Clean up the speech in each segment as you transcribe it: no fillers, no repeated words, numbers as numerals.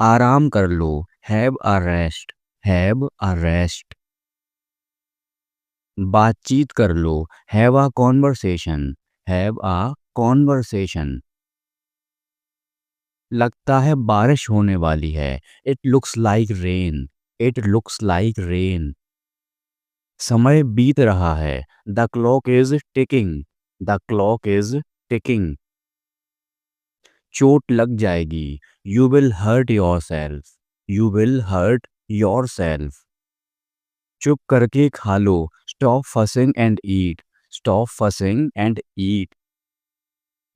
आराम कर लो, have a rest, have a rest. बातचीत कर लो, have a conversation, have a conversation. लगता है बारिश होने वाली है, it looks like rain, it looks like rain. समय बीत रहा है, the clock is ticking, the clock is ticking. चोट लग जाएगी, you will hurt yourself, you will hurt yourself. चुप करके खा लो, stop fussing and eat, stop fussing and eat.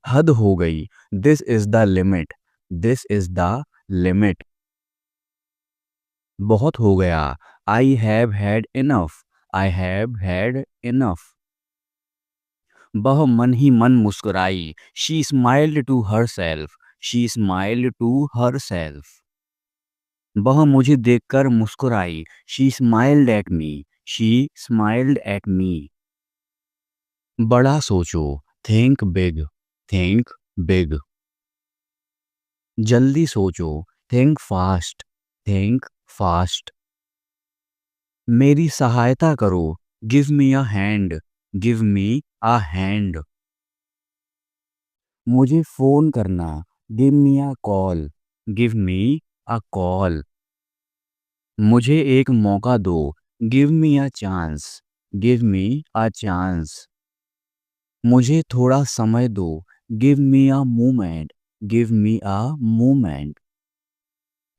हद हो गई, this is the limit, this is the limit. बहुत हो गया, I have had enough, I have had enough. वह मन ही मन मुस्कुराई, she smiled to herself, she smiled to herself. वह मुझे देखकर मुस्कुराई, she smiled at me, she smiled at me. बड़ा सोचो, थिंक बिग, थिंक बिग। जल्दी सोचो, थिंक फास्ट, थिंक फास्ट। मेरी सहायता करो, give me a hand, give me a hand. मुझे फोन करना, give me a call, give me a call. मुझे एक मौका दो, give me a chance, give me a chance. मुझे थोड़ा समय दो, give me a moment, give me a moment.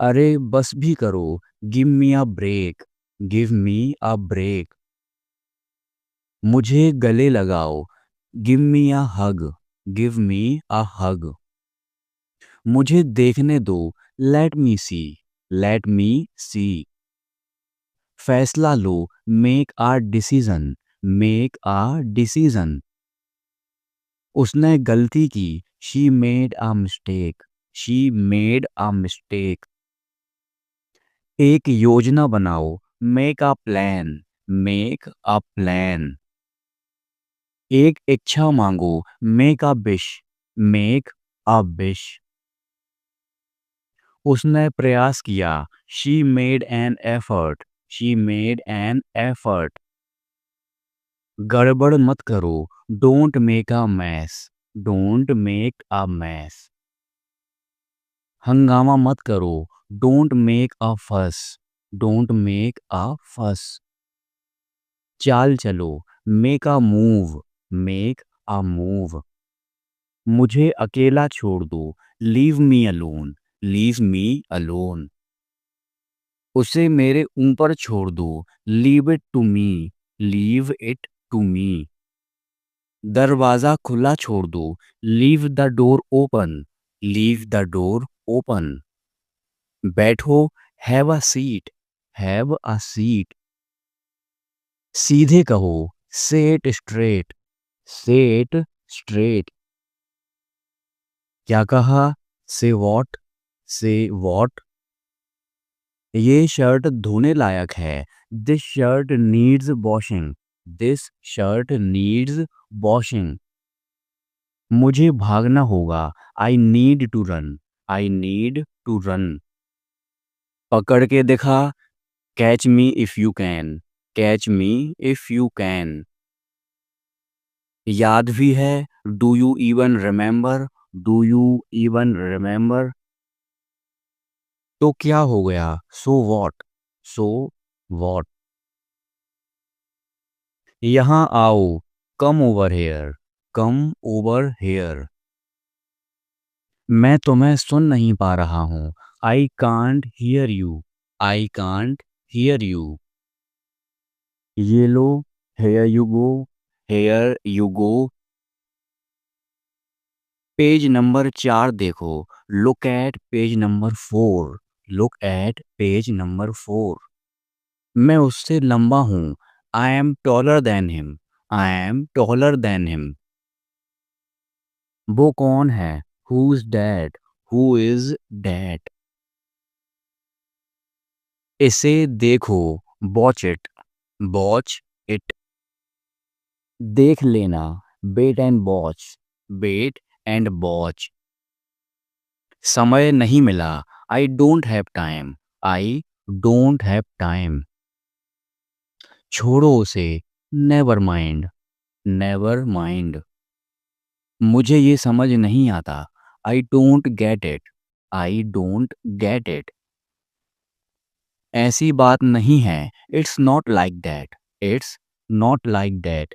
अरे बस भी करो, give me a break, give me a break. मुझे गले लगाओ, गिव मी अ हग, गिव मी अ हग। मुझे देखने दो, लेट मी सी, लेट मी सी। फैसला लो, make a decision, make a decision. उसने गलती की, she made a mistake, she made a mistake. एक योजना बनाओ, make a plan, make a plan. एक इच्छा मांगो, make a wish, make a wish. उसने प्रयास किया, she made an effort, she made an effort. गड़बड़ मत करो, don't make a mess, don't make a mess. हंगामा मत करो, डोंट मेक अ फस, डोंट मेक अ फस। चाल चलो, make a move, make a move. मुझे अकेला छोड़ दो, leave me alone, leave me alone. उसे मेरे ऊपर छोड़ दो, leave it to me, leave it to me. दरवाजा खुला छोड़ दो, leave the door open, leave the door open. बैठो, have a seat, have a seat. सीधे कहो, say it straight, say it straight. क्या कहा, से वॉट, से वॉट। ये शर्ट धोने लायक है, this shirt needs washing, this shirt needs washing. मुझे भागना होगा, I need to run, I need to run. पकड़ के दिखा, catch me if you can, catch me if you can. याद भी है, do you even remember, do you even remember. तो क्या हो गया, सो वॉट, सो वॉट। यहाँ आओ, come over here, come over here. मैं तुम्हें सुन नहीं पा रहा हूँ, I can't hear you, I can't hear you. ये लो, here you go, here you go. Page number 4 देखो, look at page number 4, look at page number 4। मैं उससे लंबा हूँ, I am taller than him, I am taller than him. वो कौन है, who is that, who is that. इसे देखो, वॉच इट, वॉच इट। देख लेना, wait and watch, wait and watch. समय नहीं मिला, I don't have time, I don't have time. छोड़ो उसे, नेवर माइंड, नेवर माइंड। मुझे ये समझ नहीं आता, I don't get it, I don't get it. ऐसी बात नहीं है, it's not like that, it's not like that.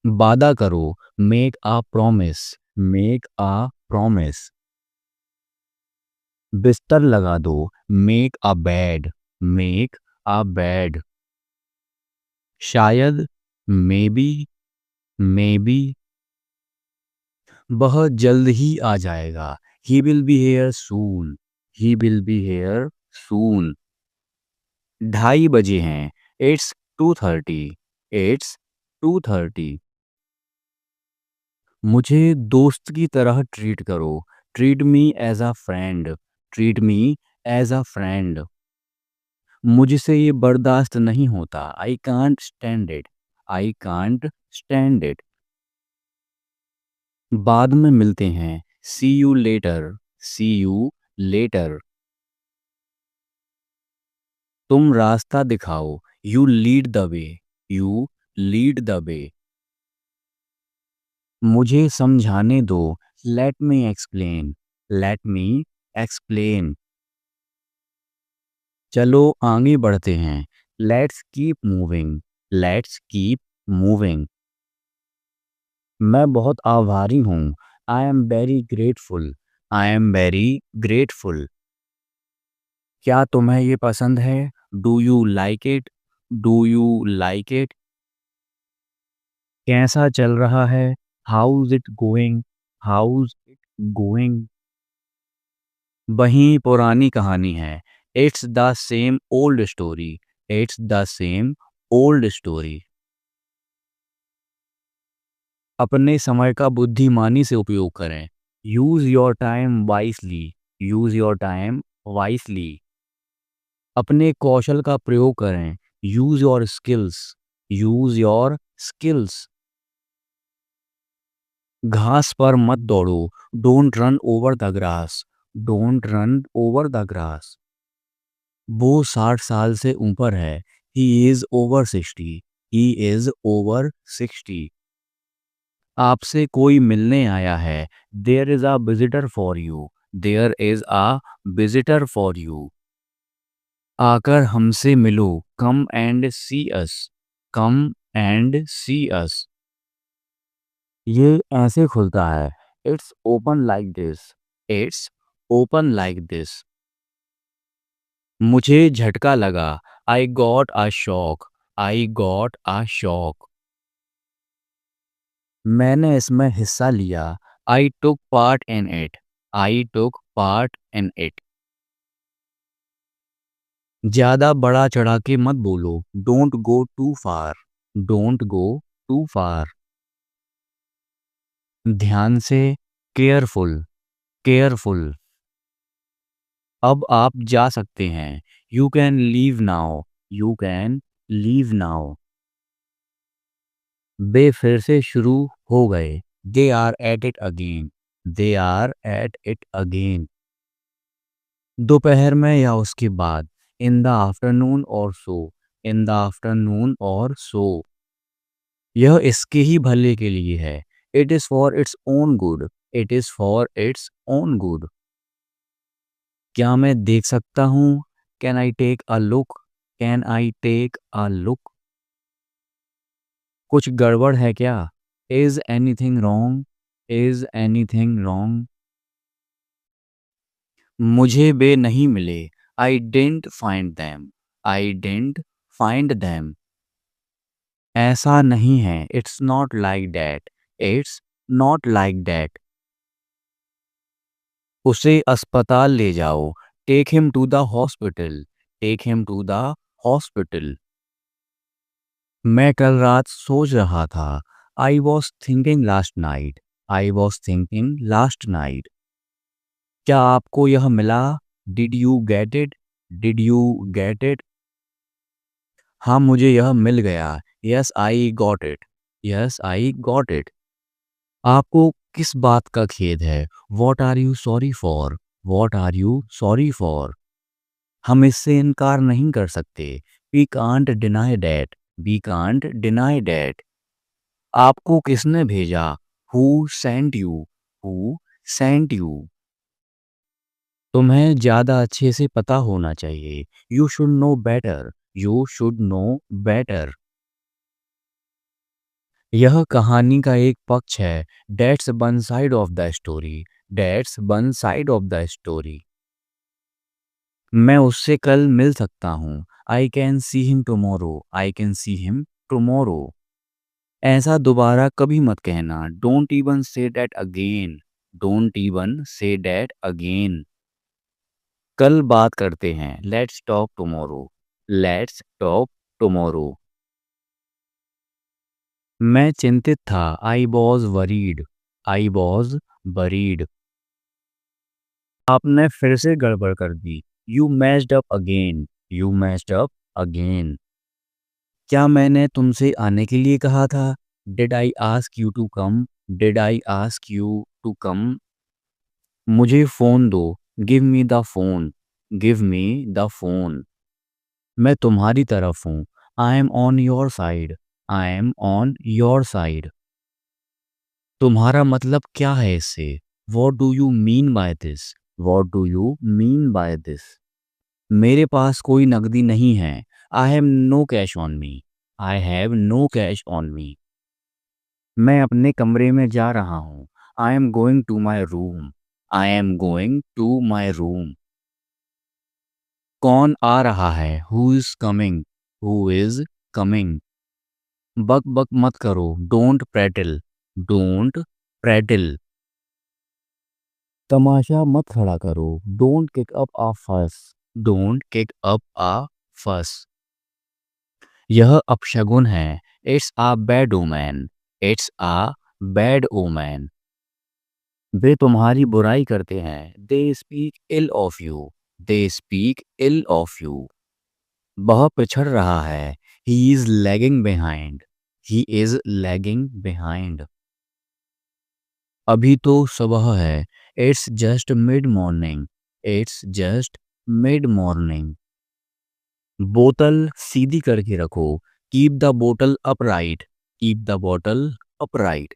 वादा करो, make a promise, make a promise. बिस्तर लगा दो, make a bed, make a bed. शायद, मे बी, मे बी। बहुत जल्द ही आ जाएगा, he will be here soon, he will be here soon. 2:30 बजे हैं, इट्स 2:30, इट्स 2:30। मुझे दोस्त की तरह ट्रीट करो, treat me as a friend, treat me as a friend. मुझसे ये बर्दाश्त नहीं होता, I can't stand it, I can't stand it. बाद में मिलते हैं, see you later, see you later. तुम रास्ता दिखाओ, you lead the way, you lead the way. मुझे समझाने दो, let me explain, let me explain. चलो आगे बढ़ते हैं, let's keep moving, let's keep moving. मैं बहुत आभारी हूँ, I am very grateful, I am very grateful. क्या तुम्हें ये पसंद है, do you like it, do you like it. कैसा चल रहा है, how's it going, how's it going. वही पुरानी कहानी है, it's the same old story, it's the same old story. अपने समय का बुद्धिमानी से उपयोग करें, use your time wisely, use your time wisely. अपने कौशल का प्रयोग करें, use your skills, use your skills. घास पर मत दौड़ो, don't run over the grass, don't run over the grass. वो 60 साल से ऊपर है, he is over 60, he is over 60। आपसे कोई मिलने आया है, there is a visitor for you, there is a visitor for you. आकर हमसे मिलो, come and C us, come and सी अस। ये ऐसे खुलता है, it's open like this, it's open like this. मुझे झटका लगा, I got a shock, I got a shock. मैंने इसमें हिस्सा लिया, I took part in it, I took part in it. ज्यादा बड़ा चढ़ा के मत बोलो, don't go too far, don't go too far. ध्यान से, केयरफुल, केयरफुल। अब आप जा सकते हैं, you can leave now, you can leave now. वे फिर से शुरू हो गए, they are at it again, they are at it again. दोपहर में या उसके बाद, इन द आफ्टरनून और सो, इन द आफ्टरनून और सो। यह इसके ही भले के लिए है, it is for its own good, it is for its own good. क्या मैं देख सकता हूँ, can I take a look, can I take a look. कुछ गड़बड़ है क्या, is anything wrong, is anything wrong. मुझे वे नहीं मिले, I didn't find them, I didn't find them. ऐसा नहीं है, it's not like that, it's not like that. उसे अस्पताल ले जाओ, take him to the hospital, take him to the hospital. मैं कल रात सोच रहा था, I was thinking last night, I was thinking last night. क्या आपको यह मिला, did you get it, did you get it. हाँ मुझे यह मिल गया, yes I got it, yes I got it. आपको किस बात का खेद है, what are you sorry for, What are you sorry for? हम इससे इनकार नहीं कर सकते। We can't deny that. We can't deny that. आपको किसने भेजा? Who sent you? Who sent you? तुम्हें ज़्यादा अच्छे से पता होना चाहिए। You should know better. You should know better. यह कहानी का एक पक्ष है। That's one side of the story. That's one side of the story. मैं उससे कल मिल सकता हूँ। I can see him tomorrow. I can see him tomorrow. ऐसा दोबारा कभी मत कहना। Don't even say that again. Don't even say that again. कल बात करते हैं। Let's talk tomorrow. Let's talk tomorrow. मैं चिंतित था। I was worried. I was worried. आपने फिर से गड़बड़ कर दी। You messed up again. You messed up again. क्या मैंने तुमसे आने के लिए कहा था? Did I ask you to come? Did I ask you to come? मुझे फ़ोन दो। Give me the phone. Give me the phone. मैं तुम्हारी तरफ हूँ। I am on your side. I am on your side. तुम्हारा मतलब क्या है इससे? What do you mean by this? What do you mean by this? मेरे पास कोई नकदी नहीं है। I have no cash on me. I have no cash on me. मैं अपने कमरे में जा रहा हूँ। I am going to my room. I am going to my room. कौन आ रहा है? Who is coming? Who is coming? बक बक मत करो। Don't prattle. Don't prattle. तमाशा मत खड़ा करो। Don't kick up a fuss. Don't kick up a fuss. यह अपशगुन है। It's a bad omen. It's a bad omen. वे तुम्हारी बुराई करते हैं। They speak ill of you. They speak ill of you. वह पिछड़ रहा है। He is lagging behind. He is lagging behind. अभी तो सुबह है। It's just mid morning. It's just mid morning. बोतल सीधी करके रखो। Keep the bottle upright. Keep the bottle upright.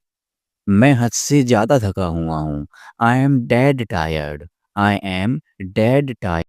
मैं हद से ज़्यादा थका हुआ हूँ। I am dead tired. I am dead tired.